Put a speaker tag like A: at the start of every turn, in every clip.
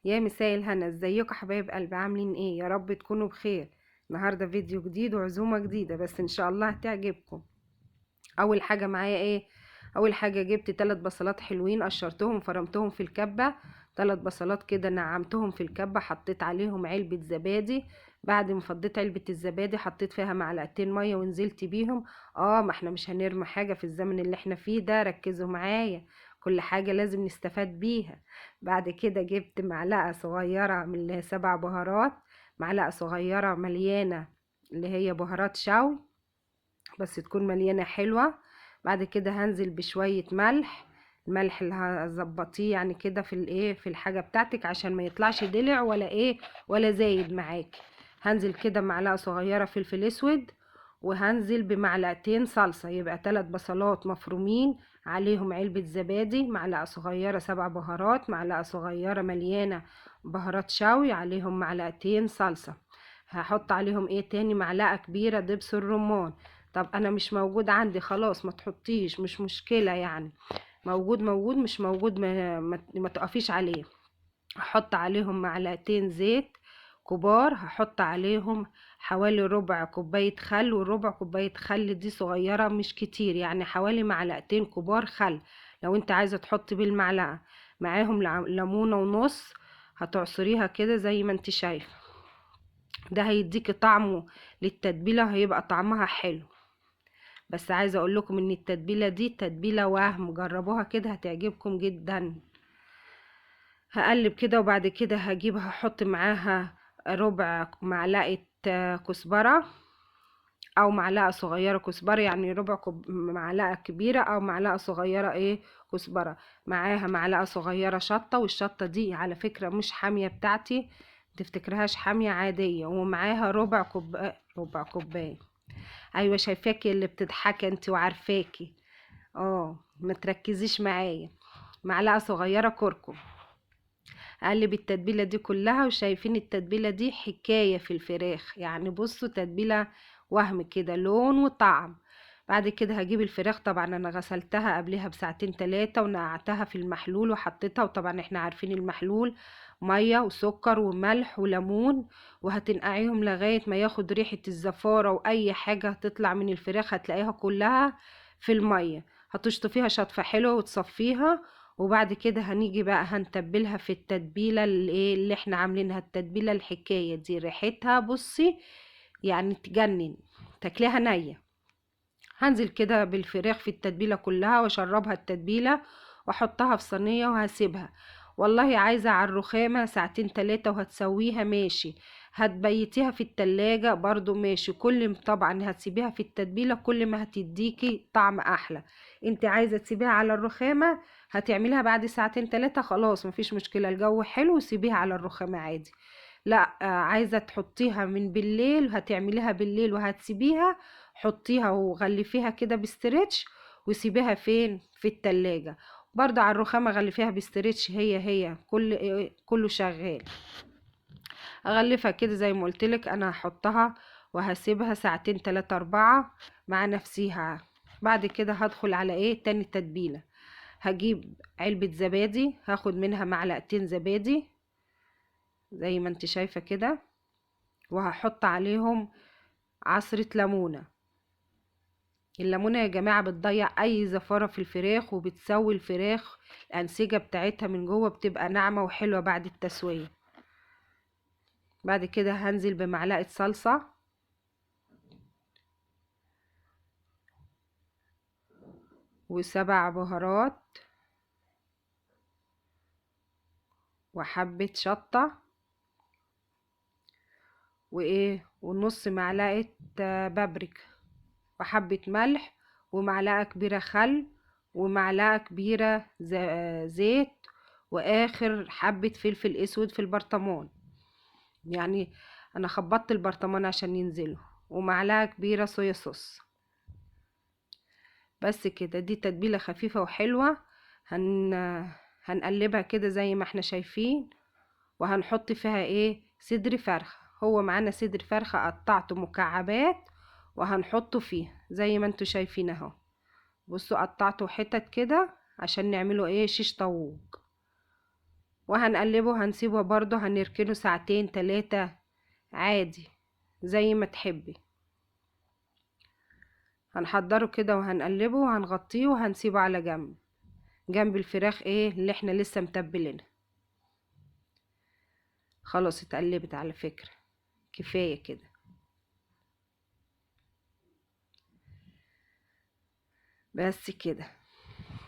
A: يا مساء الهنا، ازيكم حبايب قلبي؟ عاملين ايه؟ يا رب تكونوا بخير. النهارده فيديو جديد وعزومه جديده، بس ان شاء الله هتعجبكم. اول حاجه معايا ايه؟ اول حاجه جبت 3 بصلات حلوين، قشرتهم فرمتهم في الكبه. 3 بصلات كده نعمتهم في الكبه، حطيت عليهم علبه زبادي. بعد ما فضيت علبه الزبادي حطيت فيها معلقتين ميه ونزلت بيهم. ما احنا مش هنرمي حاجه في الزمن اللي احنا فيه ده، ركزوا معايا. كل حاجه لازم نستفاد بيها. بعد كده جبت معلقه صغيره من اللي هي 7 بهارات. معلقه صغيره مليانه اللي هي بهارات شوي، بس تكون مليانة حلوة. بعد كده هنزل بشوية ملح. الملح اللي هظبطيه يعني كده في الايه، في الحاجة بتاعتك، عشان ما يطلعش دلع ولا ايه ولا زايد معاكي. هنزل كده معلقة صغيرة فلفل اسود، وهنزل بمعلقتين صلصة، يبقى 3 بصلات مفرومين عليهم علبة زبادي، معلقة صغيرة 7 بهارات، معلقة صغيرة مليانة بهارات شوي، عليهم معلقتين صلصة. هحط عليهم ايه تاني؟ معلقة كبيرة دبس الرمان. طب انا مش موجود عندي، خلاص ما تحطيش، مش مشكلة يعني. موجود موجود، مش موجود ما تقفيش عليه. هحط عليهم معلقتين زيت كبار، هحط عليهم حوالي ربع كوباية خل، وربع كوباية خل دي صغيرة مش كتير، يعني حوالي معلقتين كبار خل. لو انت عايزة تحطي بالمعلقة. معاهم ليمونة ونص، هتعصريها كده زي ما انت شايفة. ده هيديكي طعمه للتتبيلة، هيبقى طعمها حلو. بس عايزه اقول لكم ان التتبيله دي تتبيله وهم، جربوها كده هتعجبكم جدا. هقلب كده، وبعد كده هجيب هحط معاها ربع معلقه كزبره، او معلقه صغيره كزبره، يعني ربع معلقه كبيره او معلقه صغيره ايه كزبره. معاها معلقه صغيره شطه، والشطه دي على فكره مش حاميه بتاعتي، متفتكرهاش حاميه عاديه. ومعاها ربع كوبايه. ايوه شايفاكي اللي بتضحكي انت وعارفاكي. ما تركزيش معايا. معلقه صغيره كركم. اقلب التتبيله دي كلها، وشايفين التتبيله دي حكايه في الفراخ، يعني بصوا تتبيله وهم كده، لون وطعم. بعد كده هجيب الفراخ، طبعا انا غسلتها قبلها بساعتين 3 ونقعتها في المحلول وحطيتها، وطبعا احنا عارفين المحلول ميه وسكر وملح وليمون. وهتنقعيهم لغايه ما ياخد ريحه الزفاره، واي حاجه هتطلع من الفراخ هتلاقيها كلها في الميه. هتشطفيها شطفه حلوه وتصفيها. وبعد كده هنيجي بقى هنتبلها في التتبيله اللي احنا عاملينها، التتبيله الحكايه دي ريحتها بصي يعني تجنن، تاكليها نيه. هنزل كده بالفراخ في التتبيله كلها، واشربها التتبيله، واحطها في صينيه وهسيبها. والله عايزه على الرخامه ساعتين 3 وهتسويها ماشي. هتبيتيها في التلاجة برضو ماشي، كل طبعا هتسيبيها في التتبيله كل ما هتديكي طعم احلى. انت عايزه تسيبيها على الرخامه، هتعمليها بعد ساعتين 3 خلاص مفيش مشكله، الجو حلو، سيبيها على الرخامه عادي. لا عايزه تحطيها من بالليل، هتعمليها بالليل وهتسيبيها، حطيها وغلفيها كده بستريتش، وسيبيها فين؟ في التلاجة. برضه على الرخامة غلفيها بستريتش، هي كله شغال. اغلفها كده زي ما قلتلك، انا هحطها وهسيبها ساعتين 3 4 مع نفسيها. بعد كده هدخل على ايه تاني تتبيلة. هجيب علبة زبادي، هاخد منها معلقتين زبادي زي ما انت شايفة كده، وهحط عليهم عصرة ليمونة. الليمونة يا جماعة بتضيع اي زفارة في الفراخ، وبتسوي الفراخ، الانسجة بتاعتها من جوه بتبقى ناعمة وحلوة بعد التسوية. بعد كده هنزل بمعلقة صلصة، و7 بهارات، وحبة شطة، ونص معلقة بابريكا، وحبة ملح، ومعلقة كبيرة خل، ومعلقة كبيرة زيت، واخر حبة فلفل اسود في البرطمان، يعني انا خبطت البرطمان عشان ينزلوا، ومعلقة كبيرة صويا صوص. بس كده، دي تتبيلة خفيفة وحلوة. هن... هنقلبها كده زي ما احنا شايفين، وهنحط فيها صدر فرخة. هو معانا صدر فرخة قطعته مكعبات، وهنحطه فيه زي ما انتوا شايفين اهو. بصوا قطعته حتت كده عشان نعمله شيش طاووق. وهنقلبه، هنسيبه برضو، هنركنه ساعتين 3 عادي زي ما تحبي. هنحضره كده وهنقلبه وهنغطيه وهنسيبه على جنب الفراخ اللي احنا لسه متبلينها. خلاص اتقلبت على فكرة، كفاية كده. بس كده.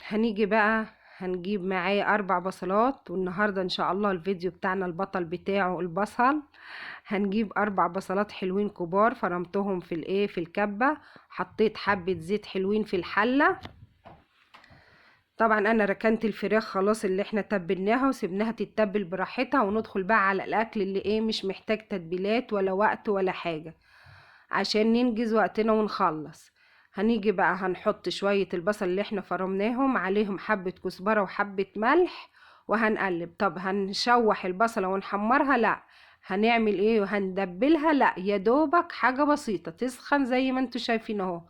A: هنيجي بقى هنجيب معايا 4 بصلات، والنهاردة ان شاء الله الفيديو بتاعنا البطل بتاعه البصل. هنجيب 4 بصلات حلوين كبار، فرمتهم في الكبة. حطيت حبة زيت حلوين في الحلة. طبعا انا ركنت الفراخ خلاص اللي احنا تبلناها وسبناها تتبل براحتها، وندخل بقى على الاكل اللي مش محتاج تتبيلات ولا وقت ولا حاجة، عشان ننجز وقتنا ونخلص. هنيجي بقى هنحط شوية البصل اللي احنا فرمناهم عليهم حبة كزبرة وحبة ملح وهنقلب. طب هنشوح البصلة ونحمرها؟ لا. هنعمل وهندبلها؟ لا، يا دوبك حاجة بسيطة تسخن زي ما انتوا شايفين اهو.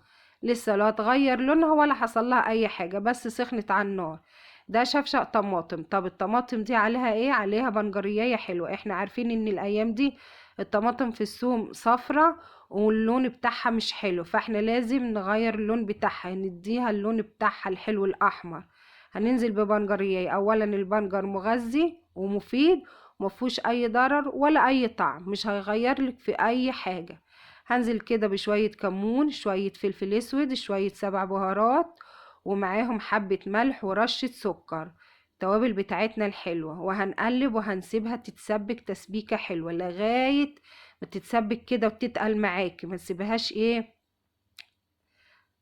A: لسه لا تغير لونها ولا حصل لها اي حاجة، بس سخنت على النار. ده شفشق طماطم. طب الطماطم دي عليها عليها بنجرية حلوة. احنا عارفين ان الايام دي الطماطم في السوق صفرة واللون بتاعها مش حلو، فاحنا لازم نغير اللون بتاعها، نديها اللون بتاعها الحلو الاحمر. هننزل ببنجرية. اولا البنجر مغذي ومفيد، ومفهوش اي ضرر ولا اي طعم، مش هيغير لك في اي حاجة. هنزل كده بشوية كمون، شوية فلفل اسود، شوية 7 بهارات، ومعاهم حبة ملح ورشة سكر، التوابل بتاعتنا الحلوة. وهنقلب وهنسيبها تتسبك تسبيكة حلوة لغاية ما تتسبك كده وتتقل معاكي. ما تسيبهاش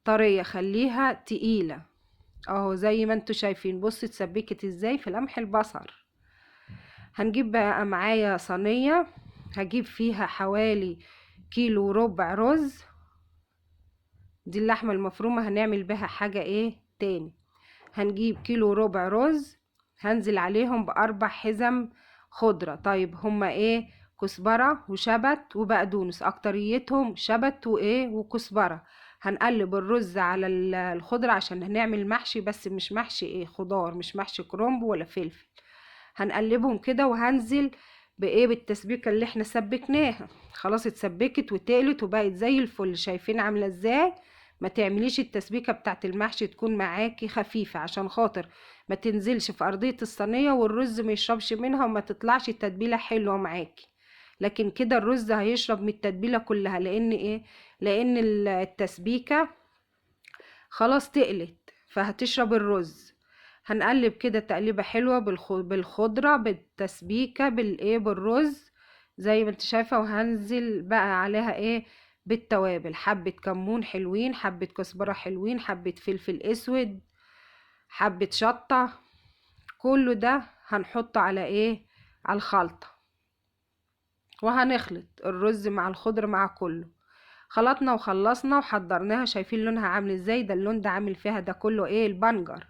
A: طرية، خليها تقيلة اهو زي ما انتوا شايفين. بصوا اتسبكت ازاي في لمح البصل. هنجيب بقى معايا صينية، هجيب فيها حوالي 1.4 كيلو رز. دي اللحمة المفرومة، هنعمل بها حاجة تاني. هنجيب 1.4 كيلو رز، هنزل عليهم ب4 حزم خضرة. طيب هما كزبرة وشبت وبقدونس، اكتريتهم شبت وكزبرة. هنقلب الرز على الخضرة عشان هنعمل محشي، بس مش محشي خضار، مش محشي كرنب ولا فلفل. هنقلبهم كده وهنزل بالتسبيكة اللي احنا سبكناها. خلاص اتسبكت وتقلت وبقت زي الفل. شايفين عاملة ازاي؟ ما تعمليش التسبيكة بتاعت المحشي تكون معاكي خفيفة، عشان خاطر ما تنزلش في ارضية الصينية والرز ما يشربش منها وما تطلعش التتبيلة حلوة معاكي. لكن كده الرز هيشرب من التتبيلة كلها، لان التسبيكة خلاص تقلت فهتشرب الرز. هنقلب كده تقليبة حلوة بالخضرة بالتسبيكة بالرز زي ما انت شايفة. وهنزل بقى عليها بالتوابل، حبة كمون حلوين، حبة كزبرة حلوين، حبة فلفل اسود، حبة شطة. كله ده هنحطه على الخلطة، وهنخلط الرز مع الخضر مع كله. خلطنا وخلصنا وحضرناها. شايفين لونها عامل ازاي؟ ده اللون ده عامل فيها ده كله البنجر.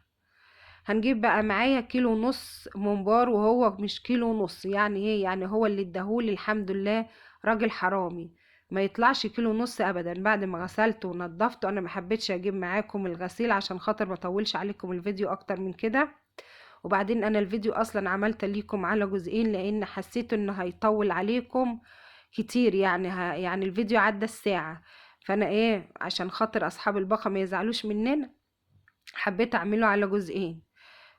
A: هنجيب بقى معايا 1.5 كيلو ممبار، وهو مش 1.5 كيلو، يعني يعني هو اللي اداهولي الحمد لله راجل حرامي، ما يطلعش 1.5 كيلو ابدا. بعد ما غسلته ونضفته، انا ما حبيتش اجيب معاكم الغسيل عشان خاطر ما اطولش عليكم الفيديو اكتر من كده. وبعدين انا الفيديو اصلا عملت ليكم على جزئين لان حسيت انه هيطول عليكم كتير، يعني الفيديو عدى الساعة. فانا عشان خاطر اصحاب الباقة ما يزعلوش مننا، حبيت اعمله على جزئين.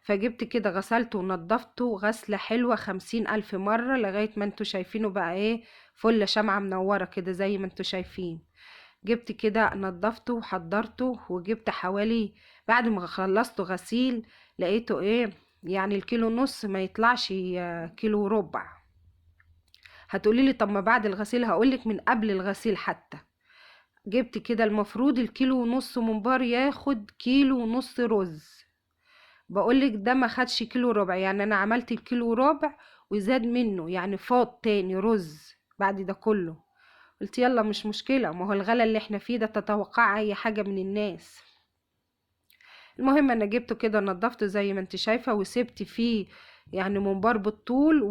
A: فجبت كده غسلته ونضفته غسلة حلوة 50,000 مرة لغاية ما انتوا شايفينه بقى فل شمعة منورة كده زي ما انتوا شايفين. جبت كده نضفته وحضرته، وجبت حوالي بعد ما خلصته غسيل لقيته يعني 1.5 كيلو ما يطلعش 1.4 كيلو. هتقولي لي طب ما بعد الغسيل؟ هقولك من قبل الغسيل حتى. جبت كده المفروض 1.5 كيلو ممبار ياخد 1.5 كيلو رز. بقولك ده ما خدش 1.4 كيلو، يعني انا عملت 1.4 كيلو وزاد منه، يعني فاض تاني رز بعد ده كله. قلت يلا مش مشكلة، ما هو الغلا اللي احنا فيه ده تتوقع اي حاجة من الناس. المهم انا جبته كده نضفته زي ما انت شايفة، وسبت فيه يعني ممبار بالطول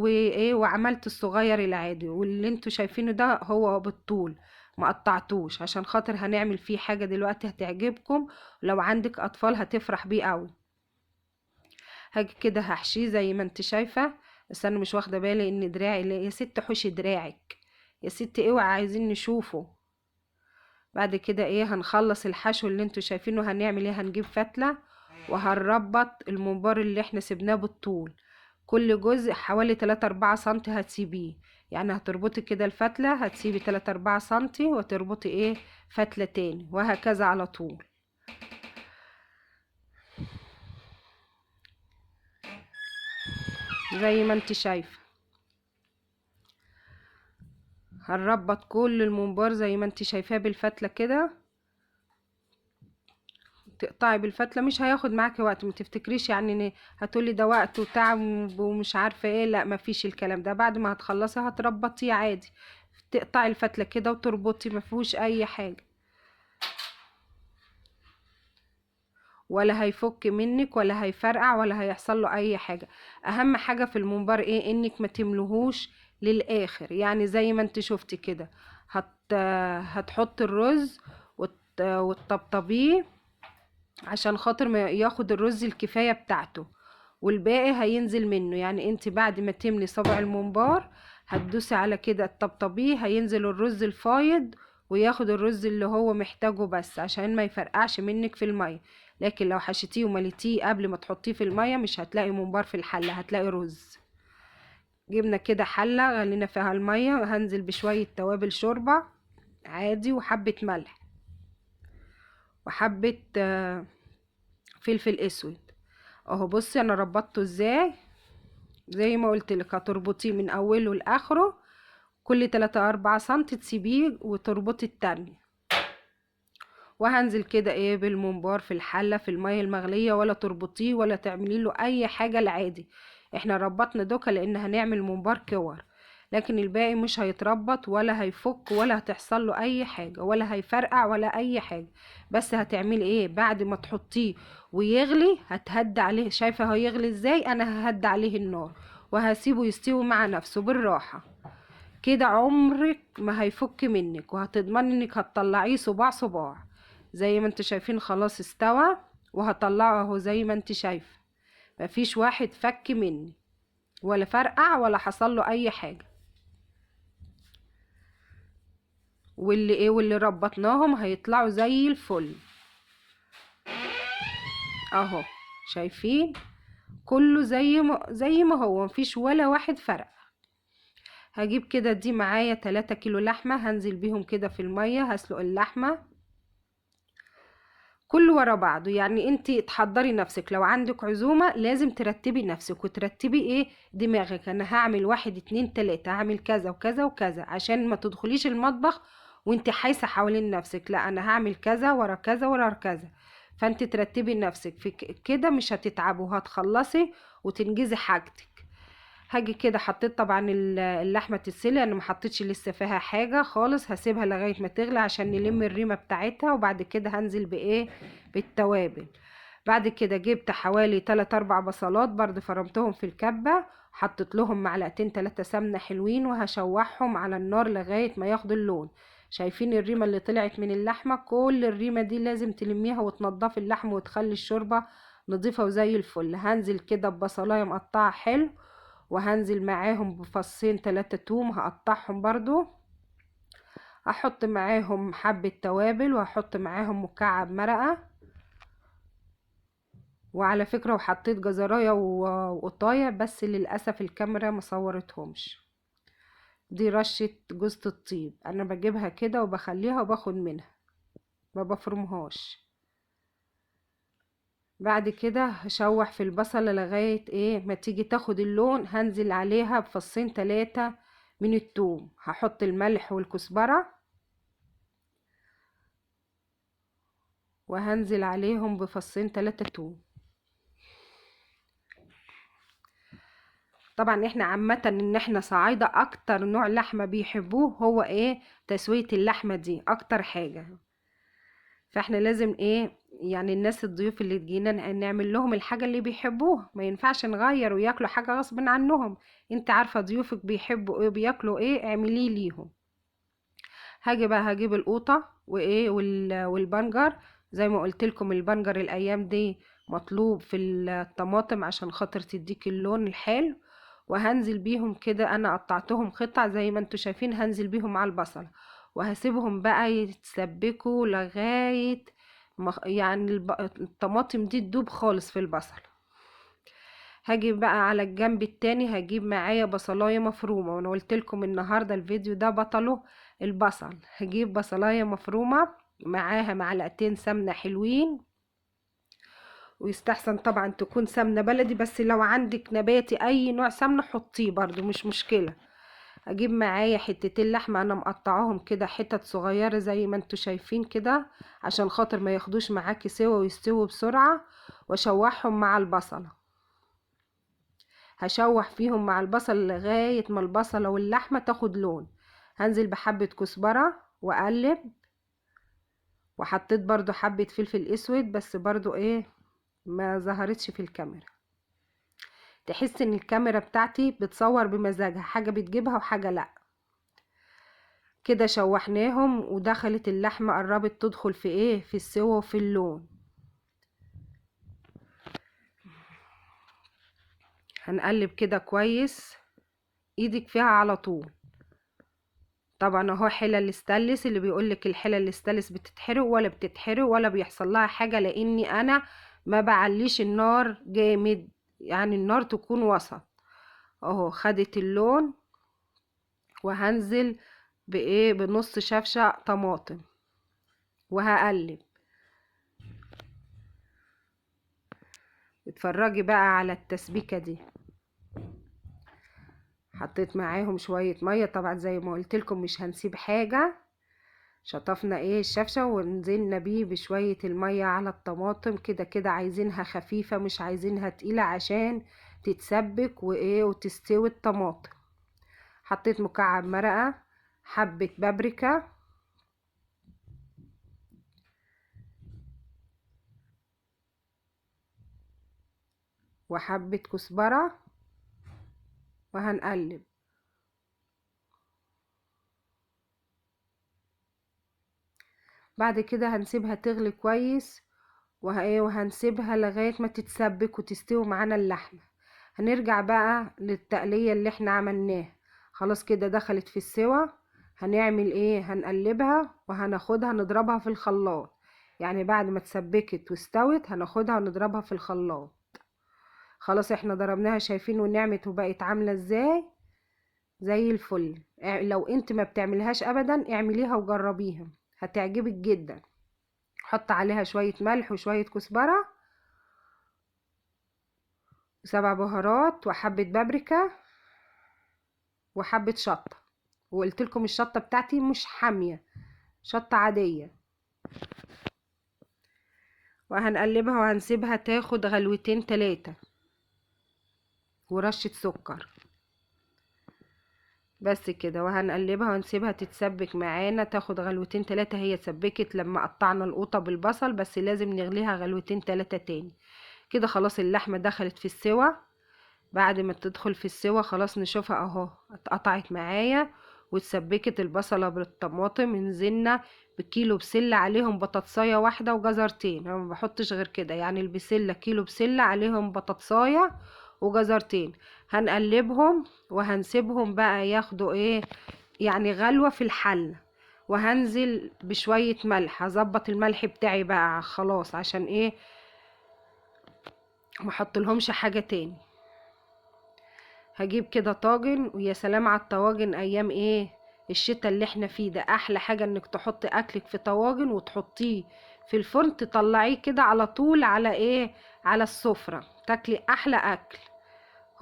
A: وعملت الصغير العادي، واللي انتوا شايفينه ده هو بالطول، ما قطعتوش عشان خاطر هنعمل فيه حاجة دلوقتي هتعجبكم، لو عندك اطفال هتفرح بيه قوي. هاجي كده هحشيه زي ما انت شايفة. بس انا مش واخده بالي ان دراعي يا ست حوشي دراعك، يا ست اوعى عايزين نشوفه. بعد كده ايه هنخلص الحشو اللي انتوا شايفينه. هنعمل ايه؟ هنجيب فتله وهنربط الممبار اللي احنا سيبناه بالطول، كل جزء حوالي 3-4 سنتي هتسيبيه. يعني هتربطي كده الفتله، هتسيبي 3-4 سنتي وتربطي ايه فتله تاني، وهكذا على طول زي ما انت شايفه. هنربط كل الممبار زي ما انت شايفاه بالفتله كده. تقطعي بالفتله مش هياخد معاكي وقت، ما تفتكريش يعني ان هتقولي ده وقت وتعب ومش عارفه ايه، لا ما فيش الكلام ده. بعد ما هتخلصي هتربطيه عادي، تقطعي الفتله كده وتربطي، ما فيهوش اي حاجه، ولا هيفك منك ولا هيفرقع ولا هيحصل له اي حاجه. اهم حاجه في الممبار ايه؟ انك ما تملهوش للاخر. يعني زي ما انت شفتي كده هتحط الرز وتطبطبيه عشان خاطر ما ياخد الرز الكفايه بتاعته، والباقي هينزل منه. يعني انت بعد ما تملي صبع الممبار هتدوسي على كده تطبطبيه، هينزل الرز الفايض وياخد الرز اللي هو محتاجه بس عشان ما يفرقعش منك في المية. لكن لو حشيتيه ومليتيه قبل ما تحطيه في المية مش هتلاقي ممبار في الحلة، هتلاقي رز. جبنا كده حلة غلينا فيها المية، هنزل بشوية توابل شوربة عادي وحبة ملح وحبة فلفل اسود. اهو بصي انا ربطته ازاي. زي ما قلت لك هتربطيه من اوله لاخره، كل 3-4 سنتي تسيبيه وتربطي التانية. وهنزل كده ايه بالممبار في الحلة في المية المغلية، ولا تربطيه ولا تعملي له اي حاجة العادي. احنا ربطنا دوكا لان هنعمل ممبار كور، لكن الباقي مش هيتربط ولا هيفك ولا هتحصل له اي حاجة ولا هيفرقع ولا اي حاجة. بس هتعملي ايه؟ بعد ما تحطيه ويغلي هتهدي عليه. شايفة هيغلي ازاي؟ انا ههدي عليه النار وهسيبه يستوي مع نفسه بالراحة كده. عمرك ما هيفك منك، وهتضمني انك هتطلعيه صباع صباع. زي ما انت شايفين خلاص استوى، وهطلعه اهو زي ما انت شايفه، مفيش واحد فك مني ولا فرقع ولا حصل له اي حاجه. واللي ربطناهم هيطلعوا زي الفل اهو. شايفين كله زي ما هو، مفيش ولا واحد فرق. هجيب كده دي معايا 3 كيلو لحمه، هنزل بيهم كده في الميه، هسلق اللحمه كله ورا بعضه. يعني انت تحضري نفسك، لو عندك عزومة لازم ترتبي نفسك وترتبي ايه دماغك. انا هعمل 1 2 3، هعمل كذا وكذا وكذا، عشان ما تدخليش المطبخ وانت حايسة حوالين نفسك. لا انا هعمل كذا ورا كذا ورا كذا. فانت ترتبي نفسك في كده مش هتتعبي وهتخلصي وتنجزي حاجتك. هاجي كده حطيت طبعا اللحمه تتسلق، انا ما حطيتش لسه فيها حاجه خالص، هسيبها لغايه ما تغلي عشان نلم الريمه بتاعتها. وبعد كده هنزل بايه؟ بالتوابل. بعد كده جبت حوالي 3-4 بصلات برضه فرمتهم في الكبه، حطيت لهم 2-3 سمنه حلوين وهشوحهم على النار لغايه ما ياخدوا اللون. شايفين الريمه اللي طلعت من اللحمه؟ كل الريمه دي لازم تلميها وتنضفي اللحم وتخلي الشوربه نضيفه وزي الفل. هنزل كده ببصلايه مقطعه حلو، وهنزل معاهم بفصين 3 توم هقطعهم برضو، هحط معاهم حبة توابل وهحط معاهم مكعب مرقة. وعلى فكرة وحطيت جزراية وقطاية بس للأسف الكاميرا مصورتهمش. دي رشة جوزة الطيب، انا بجيبها كده وبخليها وباخد منها ما بفرمهاش. بعد كده هشوح في البصلة لغاية ايه ما تيجي تاخد اللون. هنزل عليها بفصين 3 من التوم، هحط الملح والكزبرة وهنزل عليهم بفصين 3 توم. طبعا احنا عامة ان احنا صعايدة اكتر نوع لحمة بيحبوه هو ايه؟ تسوية اللحمة دي اكتر حاجة. فاحنا لازم ايه يعني الناس الضيوف اللي تجينا نعمل لهم الحاجة اللي بيحبوها، ما ينفعش نغير وياكلوا حاجة غصب عنهم. انت عارفة ضيوفك بيحبوا ايه بياكلوا ايه، اعمليه ليهم. هاجي بقى هجيب القوطة وايه والبنجر. زي ما قلت لكم البنجر الايام دي مطلوب في الطماطم عشان خاطر تديك اللون الحلو. وهنزل بيهم كده، انا قطعتهم قطع زي ما انتوا شايفين، هنزل بيهم على البصل وهسيبهم بقى يتسبكوا لغاية يعني الطماطم دي تدوب خالص في البصل. هاجي بقى على الجنب التاني هجيب معايا بصلايه مفرومه، وانا قلت لكم النهارده الفيديو ده بطله البصل. هجيب بصلايه مفرومه معاها معلقتين سمنه حلوين، ويستحسن طبعا تكون سمنه بلدي، بس لو عندك نباتي اي نوع سمنه حطيه برضو مش مشكله. اجيب معايا حتتين لحمه انا مقطعاهم كده حتت صغيره زي ما انتوا شايفين كده، عشان خاطر ما ياخدوش معاكي سوا ويستووا بسرعه، واشوحهم مع البصله. هشوح فيهم مع البصل لغاية ما البصلة واللحمة تاخد لون. هنزل بحبة كزبرة واقلب، وحطيت برضو حبة فلفل اسود، بس برضو ايه ما ظهرتش في الكاميرا. تحس ان الكاميرا بتاعتي بتصور بمزاجها، حاجة بتجيبها وحاجة لا. كده شوحناهم ودخلت اللحمة قربت تدخل في ايه في السوا وفي اللون. هنقلب كده كويس، ايدك فيها على طول. طبعا اهو حلل الاستانلس، اللي بيقولك الحلل الاستانلس بتتحرق ولا بتتحرق ولا بيحصل لها حاجه، لاني انا ما بعليش النار جامد، يعني النار تكون وسط. اهو خدت اللون، وهنزل بايه بنص شفشة طماطم وهقلب. اتفرجي بقى على التسبيكه دي. حطيت معاهم شويه ميه، طبعا زي ما قلت لكم مش هنسيب حاجه. شطفنا ايه الشفشة ونزلنا بيه بشوية المية على الطماطم، كده كده عايزينها خفيفة مش عايزينها تقيلة عشان تتسبك وايه وتستوي الطماطم. حطيت مكعب مرقة، حبة بابريكا، وحبة كزبرة، وهنقلب. بعد كده هنسيبها تغلي كويس، وهنسيبها لغاية ما تتسبك وتستوي معانا اللحمة. هنرجع بقى للتقلية اللي احنا عملناها، خلاص كده دخلت في السوا. هنعمل ايه؟ هنقلبها وهناخدها نضربها في الخلاط، يعني بعد ما اتسبكت واستوت هناخدها ونضربها في الخلاط. خلاص احنا ضربناها، شايفين ونعمت وبقت عاملة ازاي؟ زي الفل. لو انت ما بتعملهاش ابدا اعمليها وجربيها، هتعجبك جدا. حط عليها شوية ملح وشوية كزبرة وسبع بهارات وحبة بابريكا وحبة شطة. وقلت لكم الشطة بتاعتي مش حامية، شطة عادية. وهنقلبها وهنسيبها تاخد غلوتين 3 ورشة سكر، بس كده. وهنقلبها ونسيبها تتسبك معانا تاخد غلوتين 3. هي اتسبكت لما قطعنا القوطة بالبصل، بس لازم نغليها غلوتين 3 تاني. كده خلاص اللحمة دخلت في السوا. بعد ما تدخل في السوا خلاص نشوفها اهو اتقطعت معايا واتسبكت البصلة بالطماطم. نزلنا بكيلو بسلة عليهم بطاطساية واحدة وجزرتين، انا ما بحطش غير كده، يعني البسلة كيلو بسلة عليهم بطاطساية وجزرتين. هنقلبهم وهنسيبهم بقى ياخدوا ايه يعني غلوة في الحلة. وهنزل بشوية ملح، هظبط الملح بتاعي بقى خلاص عشان ايه ما احطلهمش حاجة تاني. هجيب كده طاجن، ويا سلام على الطواجن ايام ايه الشتا اللي احنا فيه ده. احلى حاجة انك تحطي اكلك في طواجن وتحطيه في الفرن، تطلعيه كده على طول على ايه على السفرة، تاكلي احلى اكل.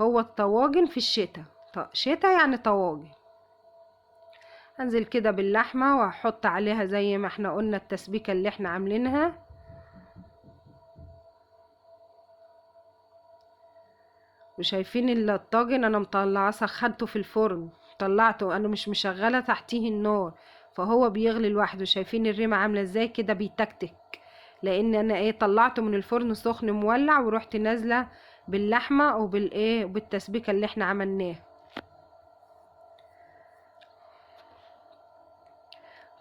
A: هو الطواجن في الشتا، شتا يعني طواجن. هنزل كده باللحمة وهحط عليها زي ما احنا قلنا التسبيكة اللي احنا عاملينها. وشايفين الطاجن انا مطلعاه سخنته في الفرن، طلعته انا مش مشغله تحتيه النار، فهو بيغلي لوحده. شايفين الريمه عامله ازاي كده بيتكتك، لان انا ايه طلعته من الفرن سخن مولع، ورحت نازله باللحمه وبالايه وبالتسبيكه اللي احنا عملناها.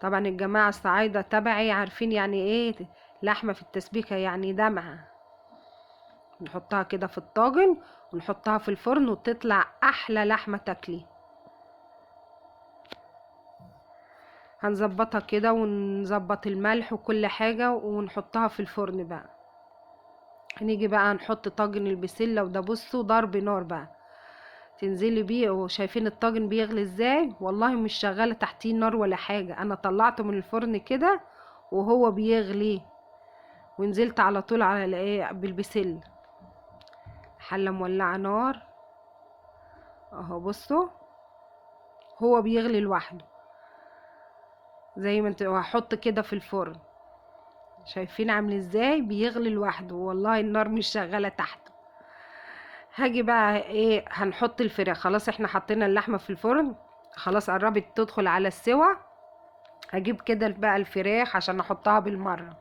A: طبعا الجماعه الصعايده تبعي عارفين يعني ايه لحمه في التسبيكه، يعني دمعه نحطها كده في الطاجن ونحطها في الفرن وتطلع احلى لحمة تاكلي. هنظبطها كده ونظبط الملح وكل حاجة ونحطها في الفرن بقى. هنيجي بقى نحط طاجن البسلة، وده بصوا ضرب نار بقى، تنزلي بيه. وشايفين الطاجن بيغلي ازاي؟ والله مش شغالة تحتيه نار ولا حاجة، انا طلعته من الفرن كده وهو بيغلي، ونزلت على طول على الايه بالبسلة. حلة مولعة نار اهو، بصوا هو بيغلي لوحده زي ما انت. وهحط كده في الفرن، شايفين عامل ازاي بيغلي لوحده، والله النار مش شغالة تحته. هاجي بقى ايه، هنحط الفراخ. خلاص احنا حطينا اللحمة في الفرن، خلاص قربت تدخل على السوا. هجيب كده بقى الفراخ عشان احطها بالمرة.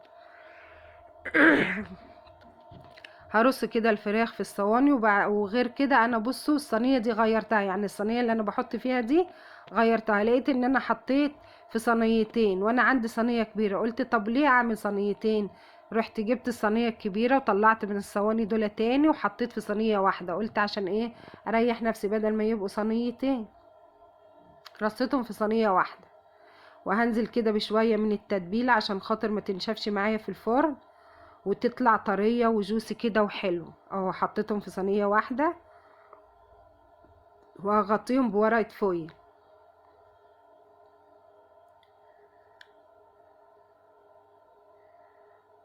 A: هرص كده الفراخ في الصواني. وغير كده انا بصوا الصينيه دي غيرتها، يعني الصينيه اللي انا بحط فيها دي غيرتها. لقيت ان انا حطيت في صينيتين وانا عندي صينيه كبيره، قلت طب ليه اعمل صينيتين؟ رحت جبت الصينيه الكبيره وطلعت من الصواني دول تاني وحطيت في صينيه واحده. قلت عشان ايه؟ اريح نفسي بدل ما يبقوا صينيتين، رصيتهم في صينيه واحده. وهنزل كده بشويه من التتبيله عشان خاطر ما تنشفش معايا في الفرن وتطلع طرية وجوسي كده وحلو. اهو حطيتهم في صينية واحدة وهغطيهم بورقة فويل.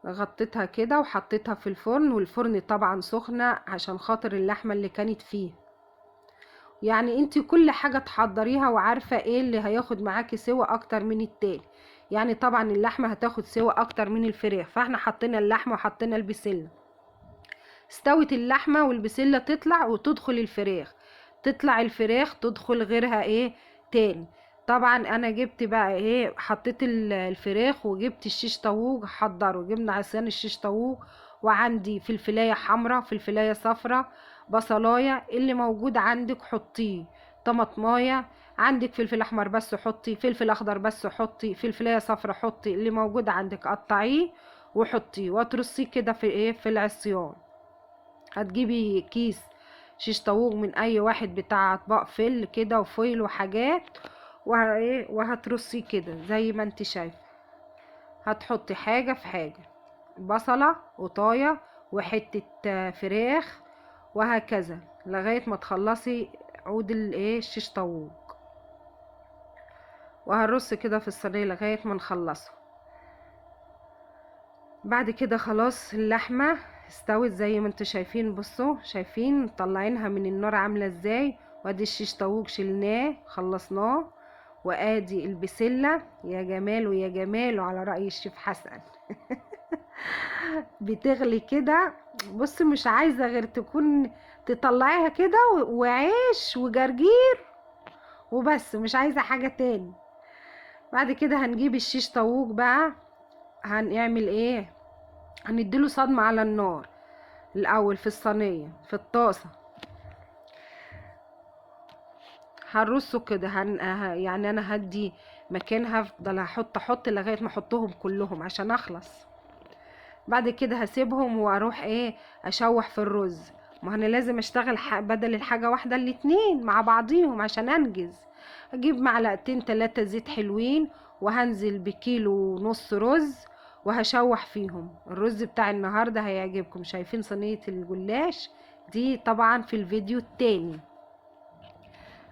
A: غطيتها كده وحطيتها في الفرن، والفرن طبعا سخنة عشان خاطر اللحمة اللي كانت فيه. يعني انتي كل حاجة تحضريها وعارفة ايه اللي هياخد معاكي سوا اكتر من التاني. يعني طبعا اللحمة هتاخد سوا اكتر من الفراخ، فاحنا حطينا اللحمة وحطينا البسلة. استوت اللحمة والبسلة تطلع وتدخل الفراخ، تطلع الفراخ تدخل غيرها ايه تاني. طبعا انا جبت بقى ايه، حطيت الفراخ وجبت الشيش طاووق حضره، جبنا عصيان الشيش طاووق، وعندي فلفلايه حمراء، فلفلايه صفراء، بصلايه اللي موجود عندك حطيه، طماطمايه عندك، فلفل احمر بس حطي، فلفل اخضر بس حطي، فلفلايه صفراء حطي، اللي موجود عندك قطعيه وحطيه وترصيه كده في ايه في العصيان. هتجيبي كيس شيش طاووق من اي واحد بتاع اطباق فل كده وفويل وحاجات، وهترصيه كده زي ما انت شايفه. هتحطي حاجه في حاجه، بصله وطايه وحته فراخ، وهكذا لغايه ما تخلصي عود الايه الشيش طاووق. وهنرص كده في الصينيه لغايه ما نخلصه. بعد كده خلاص اللحمة استوت زي ما انتوا شايفين، بصوا شايفين طلعينها من النار عاملة ازاي. وادي الشيش طاووق شلناه خلصناه، وادي البسلة يا جمال ويا جمال، وعلى رأي الشيف حسن. بتغلي كده، بص مش عايزة غير تكون تطلعيها كده وعيش وجرجير وبس، مش عايزة حاجة تاني. بعد كده هنجيب الشيش طاووق بقى، هنعمل ايه؟ هنديله صدمة على النار الاول في الصينيه في الطاسه. هنرصه كده يعني انا هدي مكان، هفضل احط لغايه ما احطهم كلهم عشان اخلص. بعد كده هسيبهم واروح ايه اشوح في الرز. ما انا لازم اشتغل بدل الحاجه واحده الاتنين مع بعضيهم عشان انجز. اجيب معلقتين 3 زيت حلوين، وهنزل بكيلو ونص رز وهشوح فيهم. الرز بتاع النهارده هيعجبكم. شايفين صينيه الجلاش دي؟ طبعا في الفيديو التاني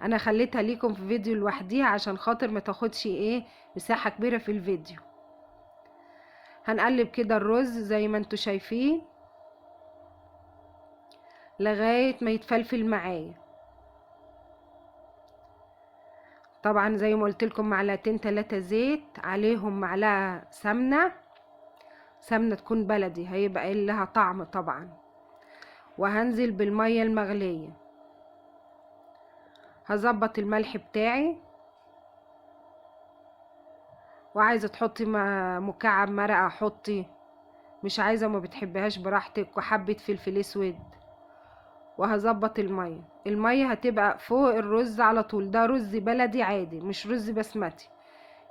A: انا خليتها ليكم في فيديو لوحديها عشان خاطر ما تاخدش ايه مساحه كبيره في الفيديو. هنقلب كده الرز زي ما انتوا شايفين لغايه ما يتفلفل معايا. طبعا زي ما قلت لكم معلقتين 3 زيت عليهم معلقه سمنه تكون بلدي، هيبقى لها طعم طبعا. وهنزل بالميه المغليه. هظبط الملح بتاعي، وعايزه تحطي مكعب مرقه حطي، مش عايزه ما بتحبهاش براحتك، وحبه فلفل اسود. وهظبط الميه هتبقى فوق الرز على طول. ده رز بلدي عادي مش رز بسمتي،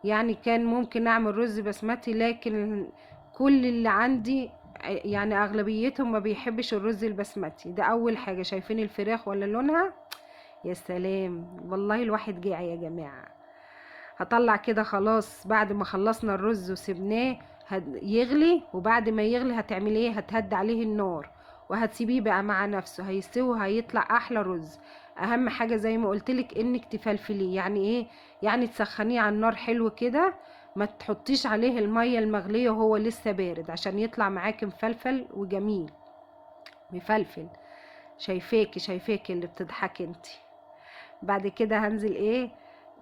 A: يعني كان ممكن اعمل رز بسمتي لكن كل اللي عندي يعني اغلبيتهم ما بيحبش الرز البسمتي. ده اول حاجة. شايفين الفراخ ولا لونها؟ يا سلام، والله الواحد جاع يا جماعة. هطلع كده خلاص بعد ما خلصنا الرز وسبناه يغلي. وبعد ما يغلي هتعملي ايه؟ هتهدي عليه النار وهتسيبيه بقى مع نفسه هيستوي، هيطلع احلى رز. اهم حاجة زي ما قلتلك انك تفلفليه. يعني ايه؟ يعني تسخنيه على النار حلو كده، ما تحطيش عليه المية المغلية وهو لسه بارد عشان يطلع معاك مفلفل وجميل مفلفل. شايفاكي اللي بتضحكي انتي. بعد كده هنزل ايه؟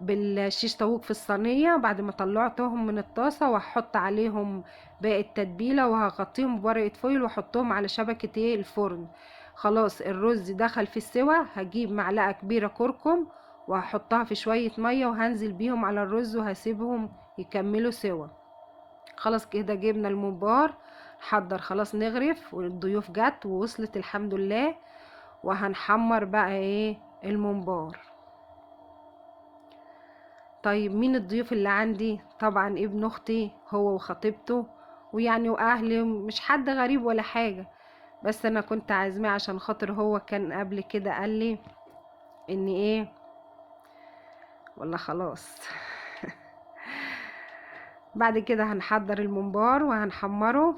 A: بالشيش طاووق في الصينيه بعد ما طلعتهم من الطاسه، وهحط عليهم باقي التتبيله وهغطيهم بورقه فويل واحطهم على شبكه ايه الفرن. خلاص الرز دخل في السوا، هجيب معلقه كبيره كركم وهحطها في شويه ميه وهنزل بيهم على الرز وهسيبهم يكملوا سوا. خلاص كده جبنا الممبار حضر. خلاص نغرف والضيوف جت ووصلت الحمد لله. وهنحمر بقى ايه الممبار. طيب مين الضيوف اللي عندي؟ طبعا ابن اختي هو وخطيبته، ويعني واهلي، مش حد غريب ولا حاجة. بس انا كنت عازماه عشان خاطر هو كان قبل كده قال لي ان ايه. والله خلاص. بعد كده هنحضر الممبار وهنحمره.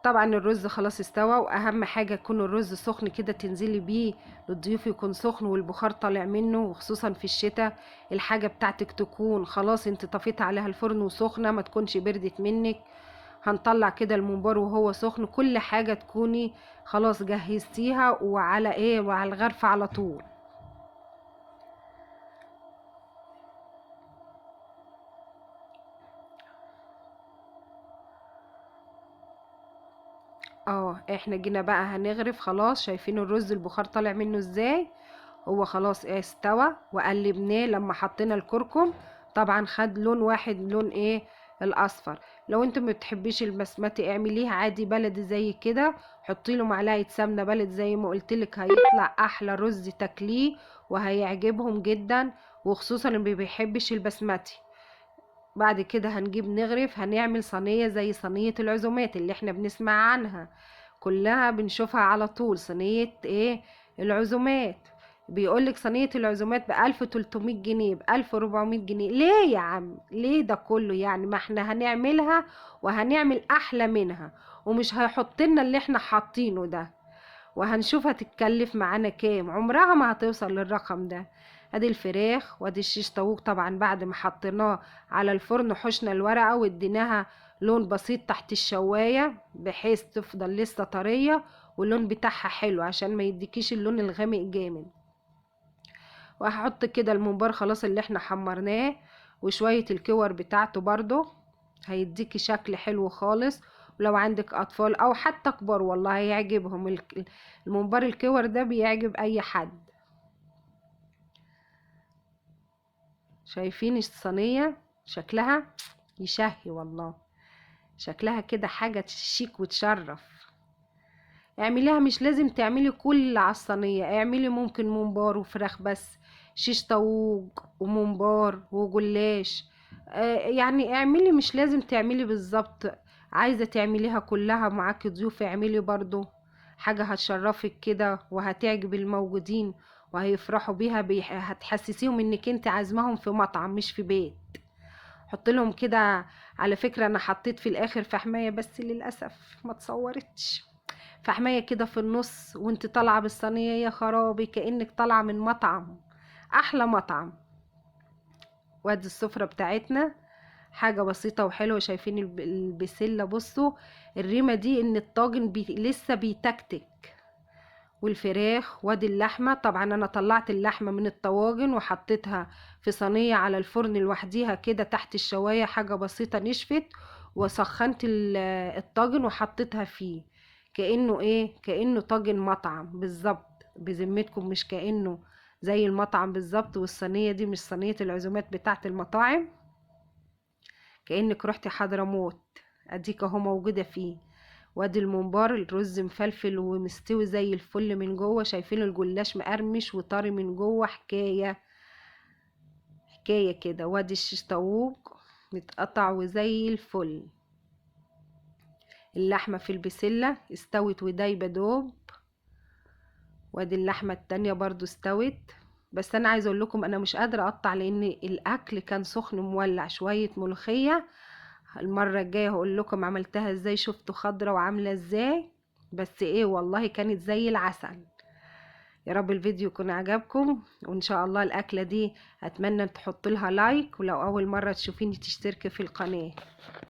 A: طبعا الرز خلاص استوى، واهم حاجة يكون الرز سخن كده تنزلي بيه للضيوف، يكون سخن والبخار طالع منه، وخصوصا في الشتاء. الحاجة بتاعتك تكون خلاص انت طفيت عليها الفرن وسخنة، ما تكونش بردت منك. هنطلع كده الممبار وهو سخن. كل حاجة تكوني خلاص جهزتيها وعلى ايه وعلى الغرفة على طول. احنا جينا بقى هنغرف. خلاص شايفين الرز البخار طالع منه ازاي؟ هو خلاص استوى وقلبناه لما حطينا الكركم. طبعا خد لون واحد، لون ايه؟ الاصفر. لو انت ما بتحبيش البسمتي اعمليه عادي بلدي زي كده. حطي له معلقه سمنه بلد زي ما قلت لك، هيطلع احلى رز تاكليه وهيعجبهم جدا، وخصوصا اللي ما بيحبش البسمتي. بعد كده هنجيب نغرف. هنعمل صينيه زي صينيه العزومات اللي احنا بنسمع عنها كلها بنشوفها على طول. صينيه ايه؟ العزومات. بيقولك صينية العزومات ب1300 جنيه، ب1400 جنيه. ليه يا عم؟ ليه ده كله يعني؟ ما احنا هنعملها وهنعمل احلى منها، ومش هيحطلنا اللي احنا حاطينه ده. وهنشوف هتتكلف معانا كام. عمرها ما هتوصل للرقم ده. ادي الفراخ وادي الشيش طاووق. طبعا بعد ما حطيناه على الفرن حشنا الورقة واديناها لون بسيط تحت الشواية بحيث تفضل لسه طرية، واللون بتاعها حلو عشان ما يديكيش اللون الغامق جامد. وهحط كده الممبار خلاص اللي احنا حمرناه، وشوية الكور بتاعته برضو هيديكي شكل حلو خالص. ولو عندك اطفال او حتى كبار والله هيعجبهم الممبار. الكور ده بيعجب اي حد. شايفين الصينية شكلها يشهي والله. شكلها كده حاجة شيك وتشرف. اعمليها، مش لازم تعملي كل على الصينية. اعملي ممكن ممبار وفراخ بس، شيش طاووق وممبار وجلاش. يعني اعملي، مش لازم تعملي بالظبط. عايزة تعمليها كلها معاكي ضيوف اعملي برضو. حاجة هتشرفك كده وهتعجب الموجودين وهيفرحوا بيها. هتحسسيهم انك انت عازمهم في مطعم مش في بيت. حط لهم كده. على فكرة انا حطيت في الاخر فحماية بس للأسف ما تصورتش. فحماية كده في النص وانت طالعة بالصينية يا خرابي كأنك طالعة من مطعم، احلى مطعم. وادي السفرة بتاعتنا حاجة بسيطة وحلوة. شايفين البسلة؟ بصوا الريمة دي ان الطاجن لسه بيتكتك. والفراخ وادي اللحمة. طبعا انا طلعت اللحمة من الطواجن وحطيتها في صينية على الفرن لوحديها كده تحت الشواية، حاجة بسيطة نشفت. وسخنت الطاجن وحطيتها فيه. كأنه ايه؟ كأنه طاجن مطعم بالظبط. بذمتكم مش كأنه زي المطعم بالظبط؟ والصينية دي مش صينية العزومات بتاعت المطاعم، كأنك رحتي حضرموت. اديك اهو موجودة فيه. وادي الممبار الرز مفلفل ومستوي زي الفل من جوه. شايفين الجلاش مقرمش وطري من جوه. حكاية كده. وادي الشيش طاووق متقطع وزي الفل. اللحمة في البسلة استوت ودايبة دوب، وادي اللحمة التانية برضو استوت. بس انا عايزه اقول لكم انا مش قادرة اقطع لان الاكل كان سخن مولع. شوية ملوخية، المرة الجاية هقول لكم عملتها ازاي، شفتوا خضرة وعاملة ازاي. بس ايه والله كانت زي العسل. يا رب الفيديو يكون عجبكم، وان شاء الله الاكلة دي اتمنى تحطوا لها لايك، ولو اول مرة تشوفيني تشتركي في القناة.